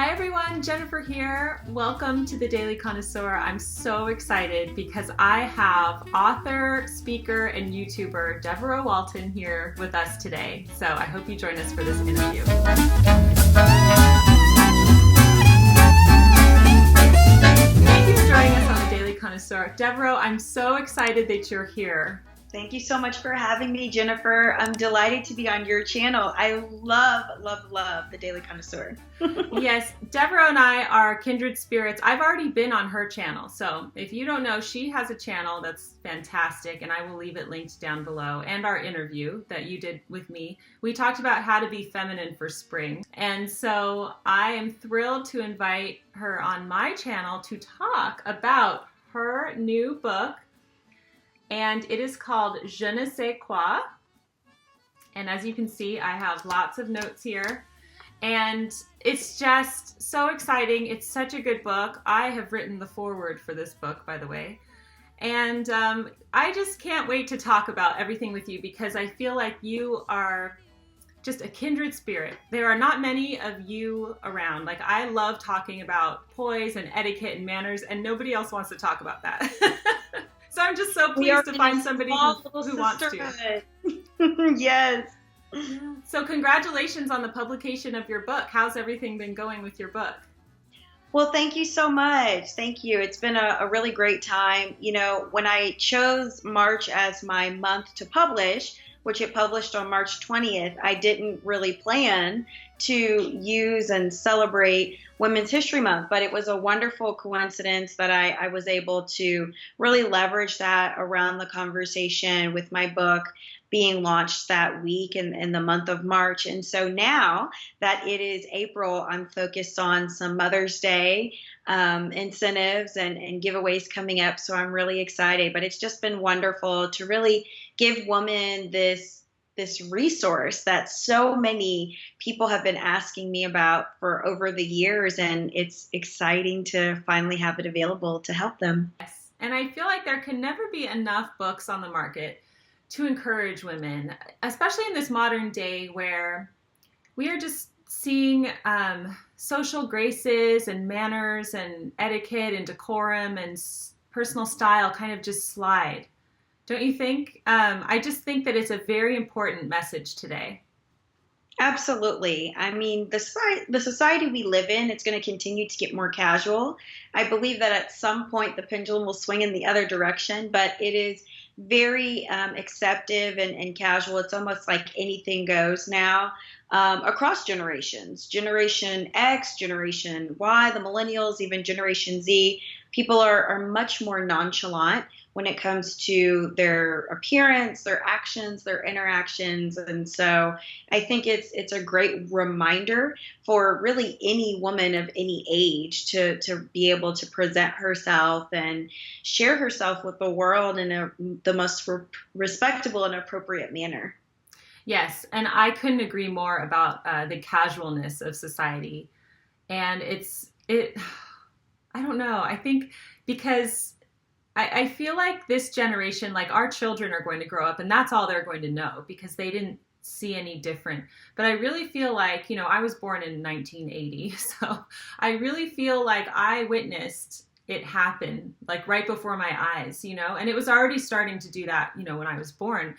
Hi everyone, Jennifer here. Welcome to the Daily Connoisseur. I'm so excited because I have author, speaker, and YouTuber Devoreaux Walton here with us today. So I hope you join us for this interview. Thank you for joining us on the Daily Connoisseur. Devoreaux, I'm so excited that you're here. Thank you so much for having me, Jennifer. I'm delighted to be on your channel. I love the Daily Connoisseur. Yes, Devoreaux and I are kindred spirits. I've already been on her channel. So if you don't know, she has a channel that's fantastic, and I will leave it linked down below. And our interview that you did with me. We talked about how to be feminine for spring. And so I am thrilled to invite her on my channel to talk about her new book. And it is called Je ne sais quoi. And as you can see, I have lots of notes here. And it's just so exciting. It's such a good book. I have written the foreword for this book, by the way. And I just can't wait to talk about everything with you because I feel like you are just a kindred spirit. There are not many of you around. Like, I love talking about poise and etiquette and manners, and nobody else wants to talk about that. So I'm just so pleased to find somebody who wants to. Yes. Yeah. So congratulations on the publication of your book. How's everything been going with your book? Well, thank you so much. Thank you. It's been a really great time. You know, when I chose March as my month to publish, which it published on March 20th, I didn't really plan to use and celebrate Women's History Month, but it was a wonderful coincidence that I was able to really leverage that around the conversation with my book being launched that week in the month of March. And so now that it is April, I'm focused on some Mother's Day incentives and giveaways coming up. So I'm really excited, but it's just been wonderful to really give women this resource that so many people have been asking me about for over the years, and it's exciting to finally have it available to help them. Yes, and I feel like there can never be enough books on the market to encourage women, especially in this modern day where we are just seeing social graces and manners and etiquette and decorum and personal style kind of just slide. Don't you think? I just think that it's a very important message today. Absolutely. I mean, the society we live in, it's going to continue to get more casual. I believe that at some point the pendulum will swing in the other direction, but it is very acceptive and casual. It's almost like anything goes now across generations. Generation X, Generation Y, the millennials, even Generation Z. People are much more nonchalant when it comes to their appearance, their actions, their interactions. And so I think it's a great reminder for really any woman of any age to be able to present herself and share herself with the world in the most respectable and appropriate manner. Yes, and I couldn't agree more about the casualness of society. And I don't know, I think because I feel like this generation, like our children are going to grow up and that's all they're going to know because they didn't see any different. But I really feel like, you know, I was born in 1980. So I really feel like I witnessed it happen like right before my eyes, you know, and it was already starting to do that, you know, when I was born.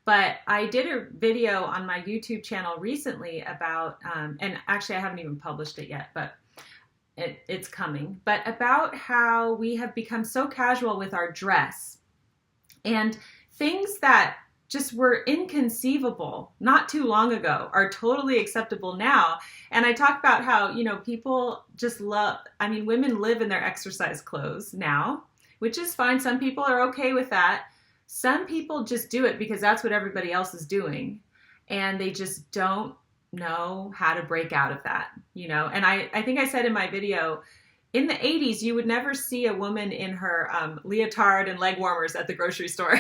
But I did a video on my YouTube channel recently about, and actually I haven't even published it yet, but it's coming, but about how we have become so casual with our dress and things that just were inconceivable not too long ago are totally acceptable now. And I talk about how, you know, people just women live in their exercise clothes now, which is fine. Some people are okay with that. Some people just do it because that's what everybody else is doing. And they just don't know how to break out of that, you know. And I think I said in my video, in the 80s, you would never see a woman in her leotard and leg warmers at the grocery store,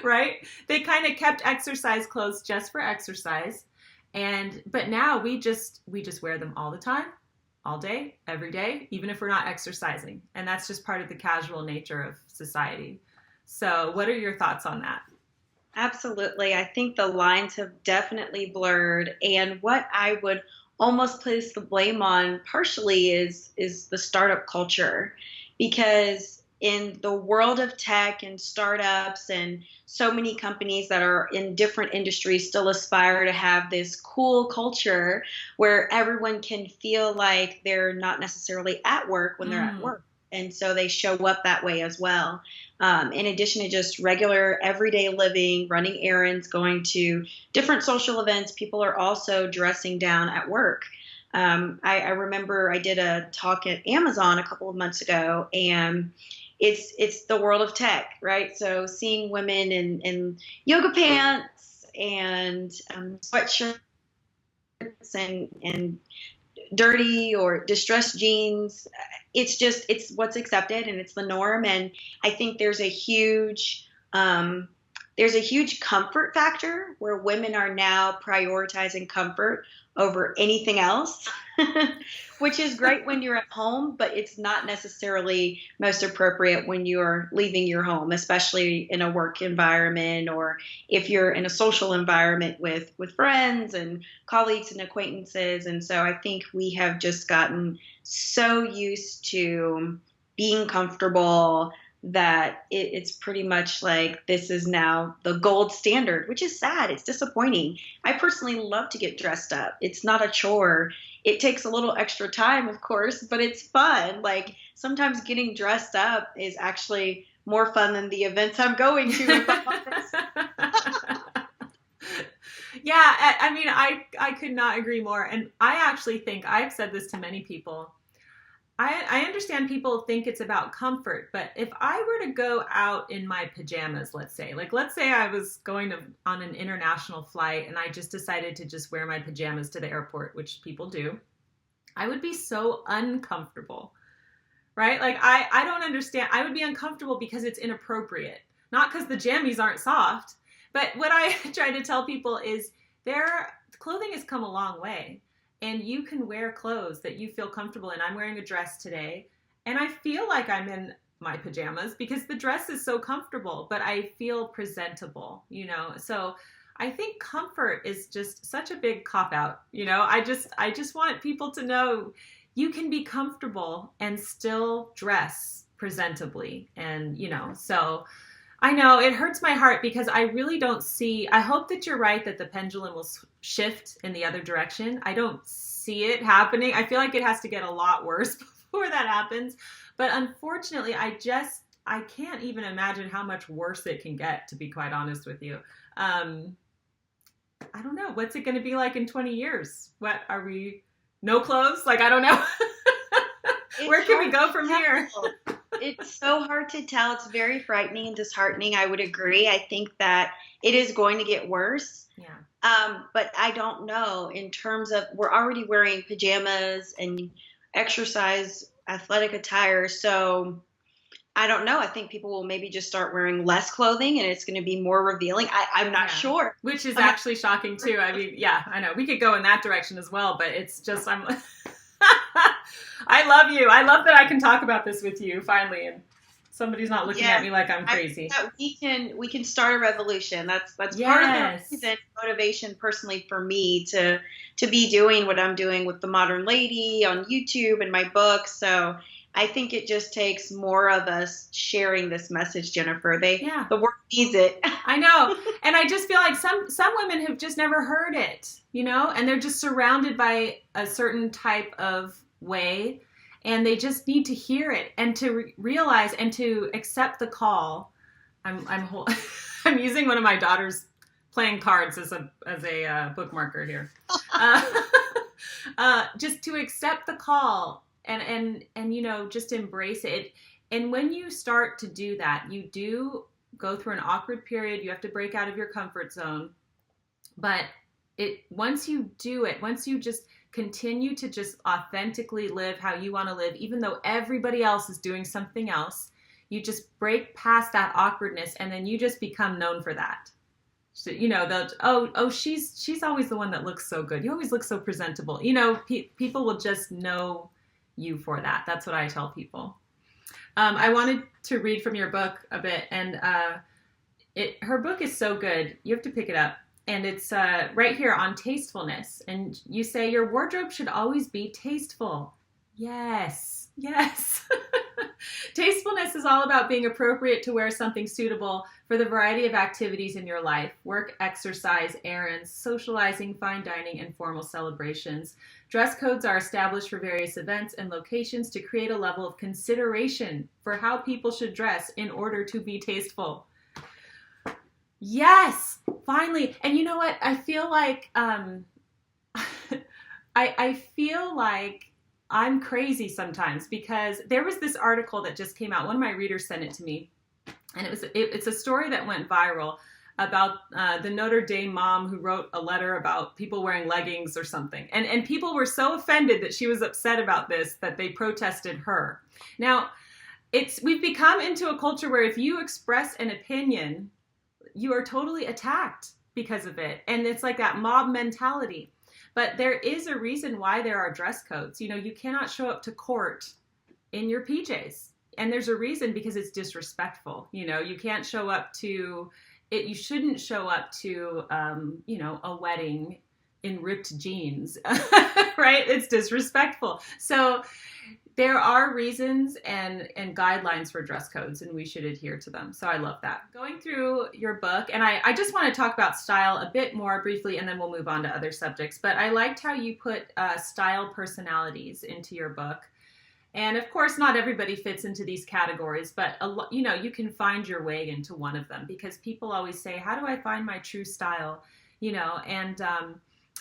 right? They kind of kept exercise clothes just for exercise. But now we just wear them all the time, all day, every day, even if we're not exercising. And that's just part of the casual nature of society. So what are your thoughts on that? Absolutely. I think the lines have definitely blurred. And what I would almost place the blame on partially is the startup culture, because in the world of tech and startups and so many companies that are in different industries still aspire to have this cool culture where everyone can feel like they're not necessarily at work when they're at Mm. work. And so they show up that way as well. In addition to just regular everyday living, running errands, going to different social events, people are also dressing down at work. I remember I did a talk at Amazon a couple of months ago, and it's the world of tech, right? So seeing women in yoga pants and sweatshirts and dirty or distressed jeans, it's what's accepted and it's the norm. And I think there's a huge comfort factor where women are now prioritizing comfort over anything else, which is great when you're at home, but it's not necessarily most appropriate when you're leaving your home, especially in a work environment or if you're in a social environment with friends and colleagues and acquaintances. And so I think we have just gotten so used to being comfortable that it's pretty much like this is now the gold standard, which is sad. It's disappointing. I personally love to get dressed up. It's not a chore. It takes a little extra time, of course, but it's fun. Like sometimes getting dressed up is actually more fun than the events I'm going to. If I'm honest. Yeah, I mean, I could not agree more. And I actually think, I've said this to many people, I understand people think it's about comfort, but if I were to go out in my pajamas, let's say I was going on an international flight and I just decided to just wear my pajamas to the airport, which people do, I would be so uncomfortable, right? Like I don't understand. I would be uncomfortable because it's inappropriate, not because the jammies aren't soft. But what I try to tell people is their clothing has come a long way. And you can wear clothes that you feel comfortable in. I'm wearing a dress today, and I feel like I'm in my pajamas because the dress is so comfortable, but I feel presentable, you know? So I think comfort is just such a big cop-out, you know? I just want people to know you can be comfortable and still dress presentably. And, you know, so I know it hurts my heart because I really don't see, I hope that you're right that the pendulum will shift in the other direction. I don't see it happening. I feel like it has to get a lot worse before that happens. But unfortunately, I can't even imagine how much worse it can get, to be quite honest with you. I don't know. What's it going to be like in 20 years? What are we, no clothes? Like, I don't know. Where can we go from here? It's so hard to tell. It's very frightening and disheartening. I would agree. I think that it is going to get worse. Yeah. But I don't know in terms of, we're already wearing pajamas and exercise athletic attire. So I don't know. I think people will maybe just start wearing less clothing and it's going to be more revealing. I'm not sure. Which is actually shocking too. I mean, yeah, I know. We could go in that direction as well, but it's just, I love you. I love that I can talk about this with you finally, and somebody's not looking at me like I'm crazy. We can start a revolution. That's part of the reason, motivation personally for me to be doing what I'm doing with The Modern Lady on YouTube and my book. So I think it just takes more of us sharing this message, Jennifer. The world needs it. I know. And I just feel like some women have just never heard it, you know, and they're just surrounded by a certain type of way, and they just need to hear it and to realize and to accept the call. I'm using one of my daughter's playing cards as a bookmarker here. Just to accept the call and you know, just embrace it. And when you start to do that, you do go through an awkward period. You have to break out of your comfort zone. But once you do it, once you just continue to just authentically live how you want to live, even though everybody else is doing something else, you just break past that awkwardness, and then you just become known for that. So, you know, she's always the one that looks so good. You always look so presentable. You know, people will just know you for that. That's what I tell people. I wanted to read from your book a bit, and her book is so good. You have to pick it up. and it's right here on tastefulness. And you say your wardrobe should always be tasteful. Yes, yes. Tastefulness is all about being appropriate to wear something suitable for the variety of activities in your life: work, exercise, errands, socializing, fine dining, and formal celebrations. Dress codes are established for various events and locations to create a level of consideration for how people should dress in order to be tasteful. Yes, finally. And you know what? I feel like I feel like I'm crazy sometimes, because there was this article that just came out. One of my readers sent it to me, and it's a story that went viral about the Notre Dame mom who wrote a letter about people wearing leggings or something. And people were so offended that she was upset about this that they protested her. Now, we've become into a culture where if you express an opinion, you are totally attacked because of it. And it's like that mob mentality. But there is a reason why there are dress codes. You know, you cannot show up to court in your PJs. And there's a reason, because it's disrespectful. You know, you can't show up to it. You shouldn't show up to, you know, a wedding in ripped jeans, right? It's disrespectful. So there are reasons and guidelines for dress codes, and we should adhere to them. So I love that. Going through your book, and I just want to talk about style a bit more briefly, and then we'll move on to other subjects. But I liked how you put style personalities into your book. And of course, not everybody fits into these categories, but you know, you can find your way into one of them, because people always say, how do I find my true style? You know, and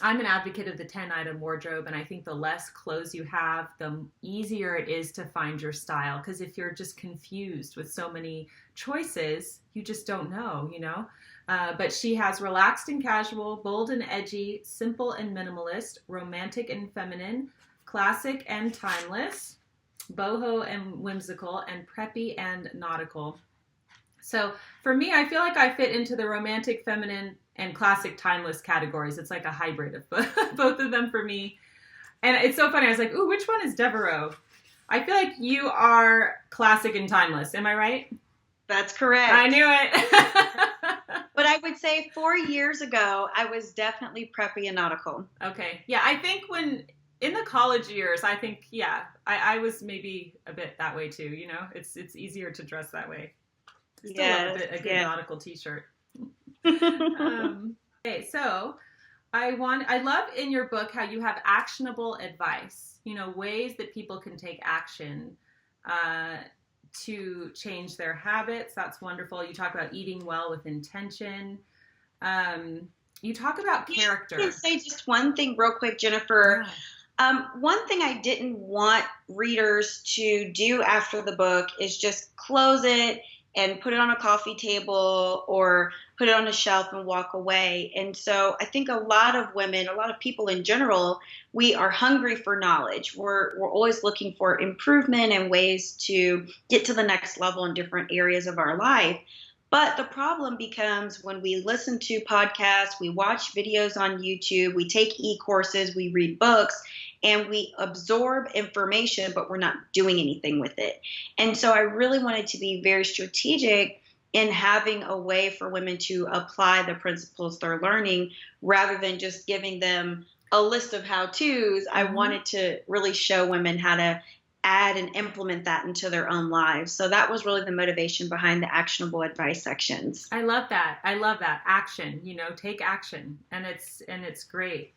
I'm an advocate of the 10-item wardrobe, and I think the less clothes you have, the easier it is to find your style. Because if you're just confused with so many choices, you just don't know, you know. But she has relaxed and casual, bold and edgy, simple and minimalist, romantic and feminine, classic and timeless, boho and whimsical, and preppy and nautical. So for me, I feel like I fit into the romantic, feminine, and classic, timeless categories. It's like a hybrid of both of them for me. And it's so funny. I was like, ooh, which one is Devoreaux? I feel like you are classic and timeless. Am I right? That's correct. I knew it. But I would say 4 years ago, I was definitely preppy and nautical. Okay. Yeah, I think when in the college years, I think, yeah, I was maybe a bit that way too. You know, it's easier to dress that way. Still love a good nautical t-shirt. Okay, so I love in your book how you have actionable advice, you know, ways that people can take action to change their habits. That's wonderful. You talk about eating well with intention. You talk about character. I can say just one thing real quick, Jennifer. One thing I didn't want readers to do after the book is just close it and put it on a coffee table or put it on a shelf and walk away. And so I think a lot of women, a lot of people in general, we are hungry for knowledge. We're always looking for improvement and ways to get to the next level in different areas of our life. But the problem becomes when we listen to podcasts, we watch videos on YouTube, we take eCourses, we read books, and we absorb information, but we're not doing anything with it. And so I really wanted to be very strategic in having a way for women to apply the principles they're learning rather than just giving them a list of how-tos. I wanted to really show women how to add and implement that into their own lives. So that was really the motivation behind the actionable advice sections. I love that. I love that. Action, you know, take action. And it's great.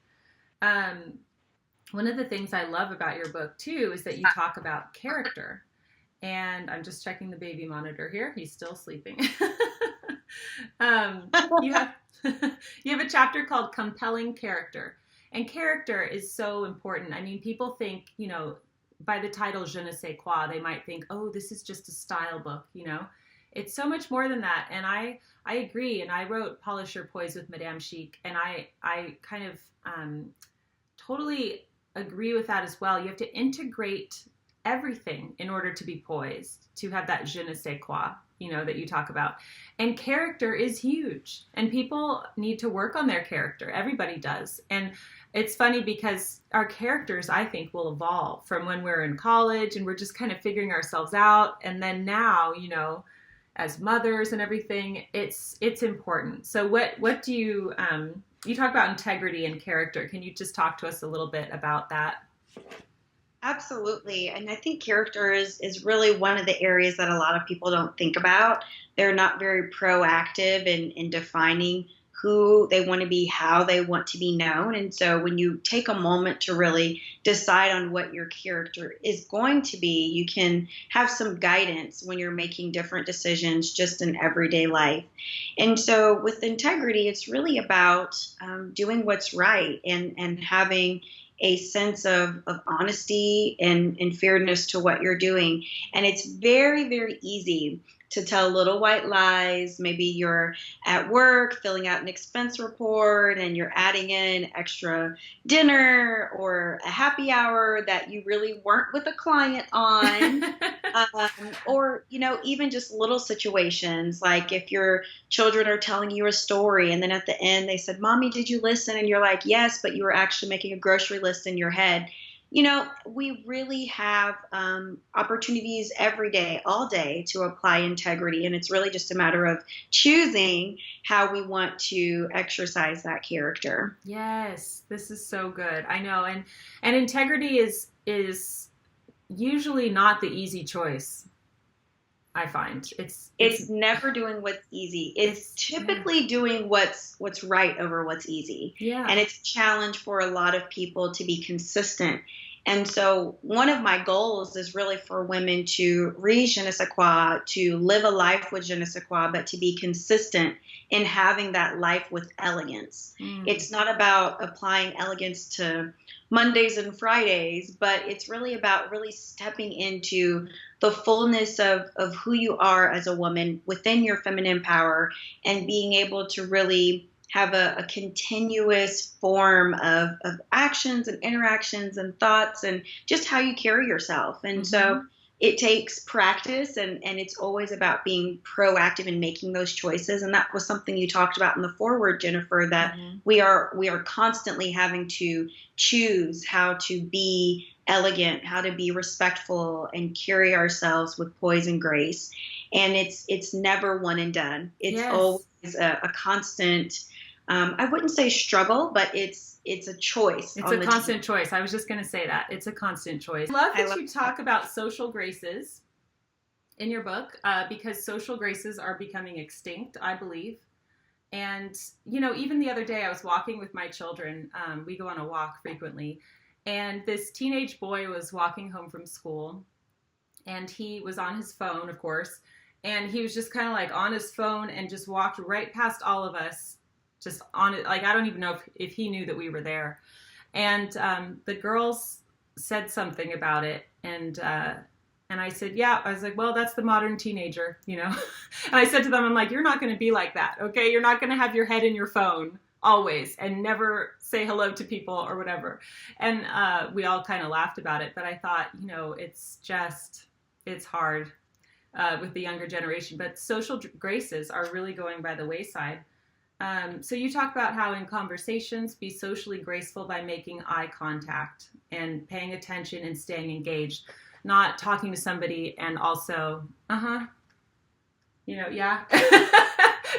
One of the things I love about your book too is that you talk about character. And I'm just checking the baby monitor here. He's still sleeping. You have a chapter called Compelling Character. And character is so important. I mean, people think, you know, by the title Je ne sais quoi, they might think, oh, this is just a style book, you know. It's so much more than that. And I agree. And I wrote Polish Your Poise with Madame Chic. And I kind of totally agree with that as well. You have to integrate everything in order to be poised, to have that je ne sais quoi, you know, that you talk about. And character is huge. And people need to work on their character. Everybody does. And it's funny because our characters, I think, will evolve from when we're in college and we're just kind of figuring ourselves out. And then now, you know, as mothers and everything, it's important. So what do you you talk about integrity and character. Can you just talk to us a little bit about that? Absolutely. And I think character is really one of the areas that a lot of people don't think about. They're not very proactive in defining who they want to be, how they want to be known. And so when you take a moment to really decide on what your character is going to be, you can have some guidance when you're making different decisions just in everyday life. And so with integrity, it's really about doing what's right and having a sense of honesty and fairness to what you're doing. And it's very, very easy to tell little white lies. Maybe you're at work filling out an expense report and you're adding in extra dinner or a happy hour that you really weren't with a client on. Or, even just little situations like if your children are telling you a story and then at the end they said, "Mommy, did you listen?" And you're like, "Yes," but you were actually making a grocery list in your head. We really have opportunities every day, all day, to apply integrity. And it's really just a matter of choosing how we want to exercise that character. Yes, this is so good. I know. And integrity is usually not the easy choice. I find it's never doing what's easy. It's typically doing what's right over what's easy. Yeah. And it's a challenge for a lot of people to be consistent. And so one of my goals is really for women to reach je ne sais quoi, to live a life with je ne sais quoi, but to be consistent in having that life with elegance. It's not about applying elegance to Mondays and Fridays, but it's really about really stepping into the fullness of who you are as a woman within your feminine power and being able to really have a continuous form of actions and interactions and thoughts and just how you carry yourself. And so it takes practice and it's always about being proactive in making those choices. And that was something you talked about in the foreword, Jennifer, that we are constantly having to choose how to be elegant, how to be respectful and carry ourselves with poise and grace. And it's never one and done. It's always a constant, I wouldn't say struggle, but it's a choice. It's a constant choice. I was just going to say that. It's a constant choice. I love that you talk about social graces in your book because social graces are becoming extinct, I believe. And, even the other day I was walking with my children. We go on a walk frequently. And this teenage boy was walking home from school. And he was on his phone, of course. And he was just kind of like on his phone and just walked right past all of us. Just on it, like I don't even know if he knew that we were there, and the girls said something about it, and I said, yeah, I was like, well, that's the modern teenager, And I said to them, I'm like, you're not going to be like that, okay? You're not going to have your head in your phone always and never say hello to people or whatever. And we all kind of laughed about it, but I thought, it's hard with the younger generation, but social graces are really going by the wayside. So you talk about how in conversations, be socially graceful by making eye contact and paying attention and staying engaged, not talking to somebody and also,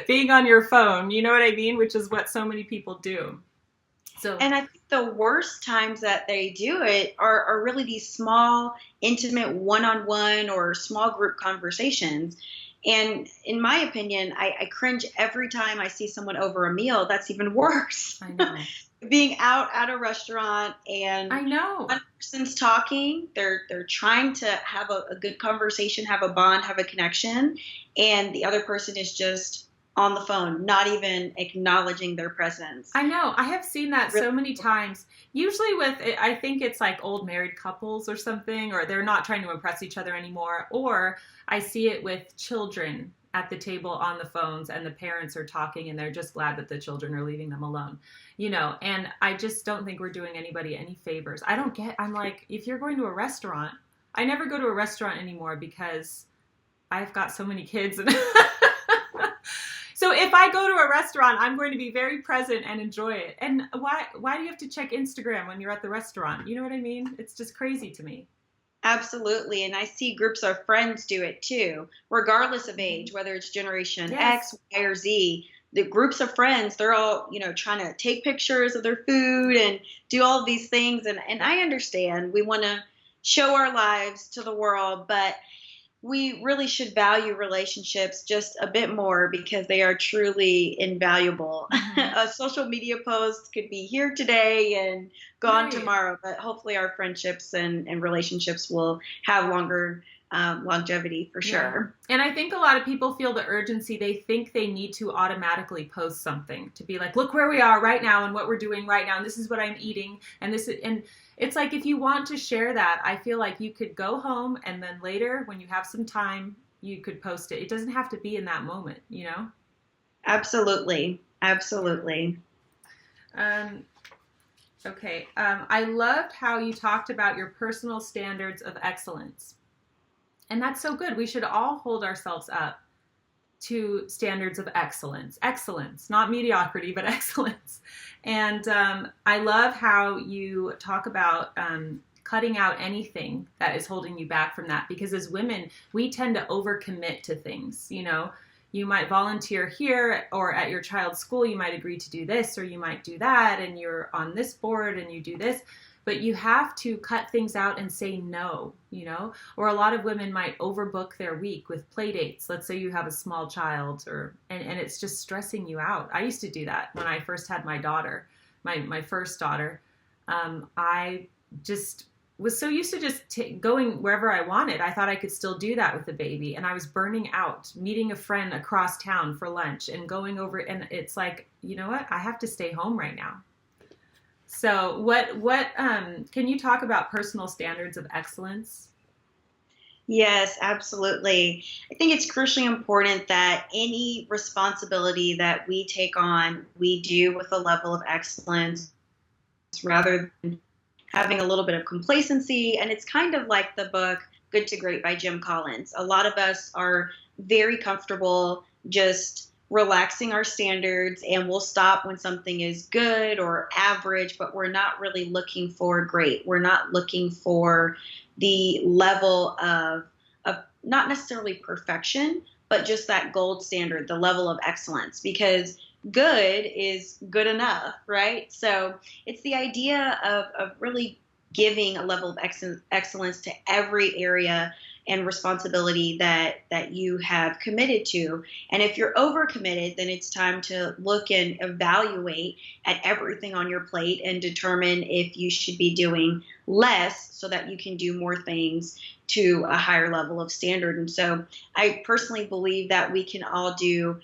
being on your phone, you know what I mean? Which is what so many people do. And I think the worst times that they do it are really these small, intimate, one-on-one or small group conversations. And in my opinion, I cringe every time I see someone over a meal. That's even worse. I know. Being out at a restaurant and I know one person's talking, they're trying to have a good conversation, have a bond, have a connection, and the other person is just on the phone, not even acknowledging their presence. I know. I have seen that so many times. Usually I think it's like old married couples or something, or they're not trying to impress each other anymore. Or I see it with children at the table on the phones and the parents are talking and they're just glad that the children are leaving them alone, and I just don't think we're doing anybody any favors. I'm like, if you're going to a restaurant, I never go to a restaurant anymore because I've got so many kids and so if I go to a restaurant, I'm going to be very present and enjoy it. And why do you have to check Instagram when you're at the restaurant? You know what I mean? It's just crazy to me. Absolutely. And I see groups of friends do it too, regardless of Mhm. age, whether it's Generation X, Yes. Y, or Z. The groups of friends, they're all, trying to take pictures of their food and do all these things. And I understand we want to show our lives to the world, but we really should value relationships just a bit more because they are truly invaluable. Hmm. A social media post could be here today and gone Right. tomorrow, but hopefully our friendships and relationships will have longer longevity for Yeah. sure. And I think a lot of people feel the urgency. They think they need to automatically post something to be like, look where we are right now and what we're doing right now. And this is what I'm eating. And and it's like, if you want to share that, I feel like you could go home and then later when you have some time, you could post it. It doesn't have to be in that moment, you know? Absolutely. Yeah. Absolutely. Um, okay. I loved how you talked about your personal standards of excellence. And that's so good. We should all hold ourselves up to standards of excellence. Excellence, not mediocrity, but excellence. And I love how you talk about cutting out anything that is holding you back from that. Because as women, we tend to overcommit to things. You know, you might volunteer here or at your child's school, you might agree to do this or you might do that, and you're on this board and you do this. But you have to cut things out and say no, you know? Or a lot of women might overbook their week with play dates. Let's say you have a small child and it's just stressing you out. I used to do that when I first had my daughter, my first daughter. I just was so used to just going wherever I wanted. I thought I could still do that with the baby. And I was burning out, meeting a friend across town for lunch and going over. And it's like, you know what? I have to stay home right now. So what can you talk about personal standards of excellence? Yes, absolutely. I think it's crucially important that any responsibility that we take on, we do with a level of excellence rather than having a little bit of complacency. And it's kind of like the book Good to Great by Jim Collins. A lot of us are very comfortable just relaxing our standards and we'll stop when something is good or average, but we're not really looking for great. We're not looking for the level of not necessarily perfection, but just that gold standard, the level of excellence, because good is good enough, right? So it's the idea of really giving a level of excellence to every area and responsibility that you have committed to. And if you're overcommitted, then it's time to look and evaluate at everything on your plate and determine if you should be doing less so that you can do more things to a higher level of standard. And so I personally believe that we can all do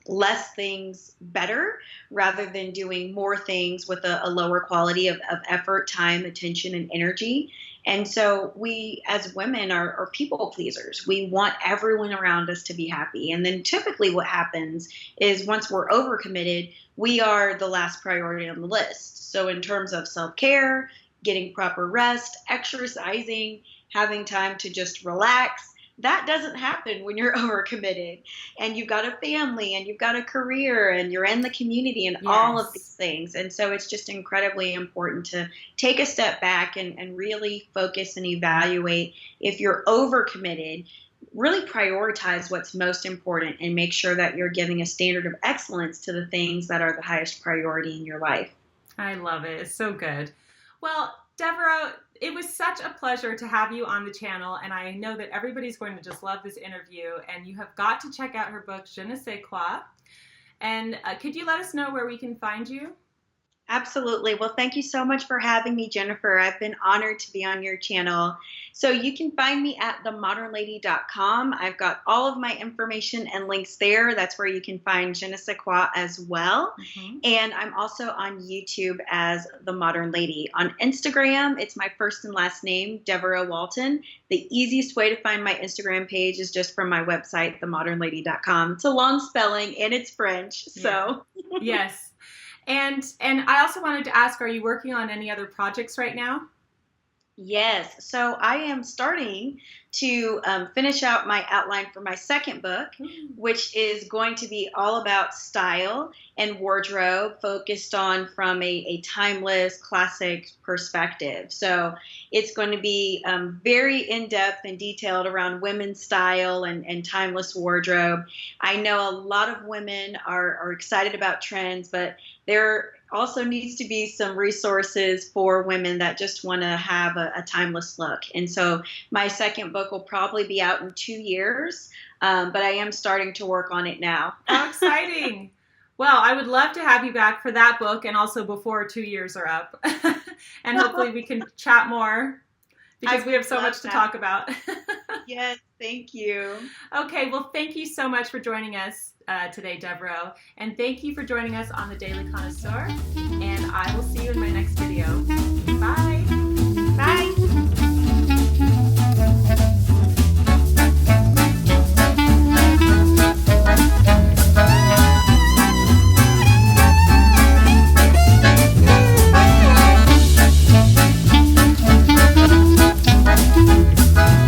less things better rather than doing more things with a lower quality of effort, time, attention, and energy. And so we, as women, are people pleasers. We want everyone around us to be happy. And then typically what happens is once we're overcommitted, we are the last priority on the list. So in terms of self-care, getting proper rest, exercising, having time to just relax, that doesn't happen when you're overcommitted and you've got a family and you've got a career and you're in the community and all of these Yes. things. And so it's just incredibly important to take a step back and really focus and evaluate. If you're overcommitted, really prioritize what's most important and make sure that you're giving a standard of excellence to the things that are the highest priority in your life. I love it. It's so good. Well, Devoreaux, it was such a pleasure to have you on the channel, and I know that everybody's going to just love this interview, and you have got to check out her book, Je ne sais quoi. And could you let us know where we can find you? Absolutely. Well, thank you so much for having me, Jennifer. I've been honored to be on your channel. So you can find me at themodernlady.com. I've got all of my information and links there. That's where you can find Je ne sais quoi as well. Mm-hmm. And I'm also on YouTube as The Modern Lady. On Instagram, it's my first and last name, Devoreaux Walton. The easiest way to find my Instagram page is just from my website, themodernlady.com. It's a long spelling and it's French. So Yeah. Yes. And I also wanted to ask, are you working on any other projects right now? Yes. So I am starting to finish out my outline for my second book, which is going to be all about style and wardrobe, focused on from a timeless classic perspective. So it's going to be very in depth and detailed around women's style and timeless wardrobe. I know a lot of women are excited about trends, but there also needs to be some resources for women that just want to have a timeless look. And so my second book will probably be out in 2 years, but I am starting to work on it now. How exciting. Well, I would love to have you back for that book and also before 2 years are up. And hopefully we can chat more because we have so much to talk about. Yes, thank you. Okay, well, thank you so much for joining us today, Devoreaux. And thank you for joining us on The Daily Connoisseur. And I will see you in my next video. Bye.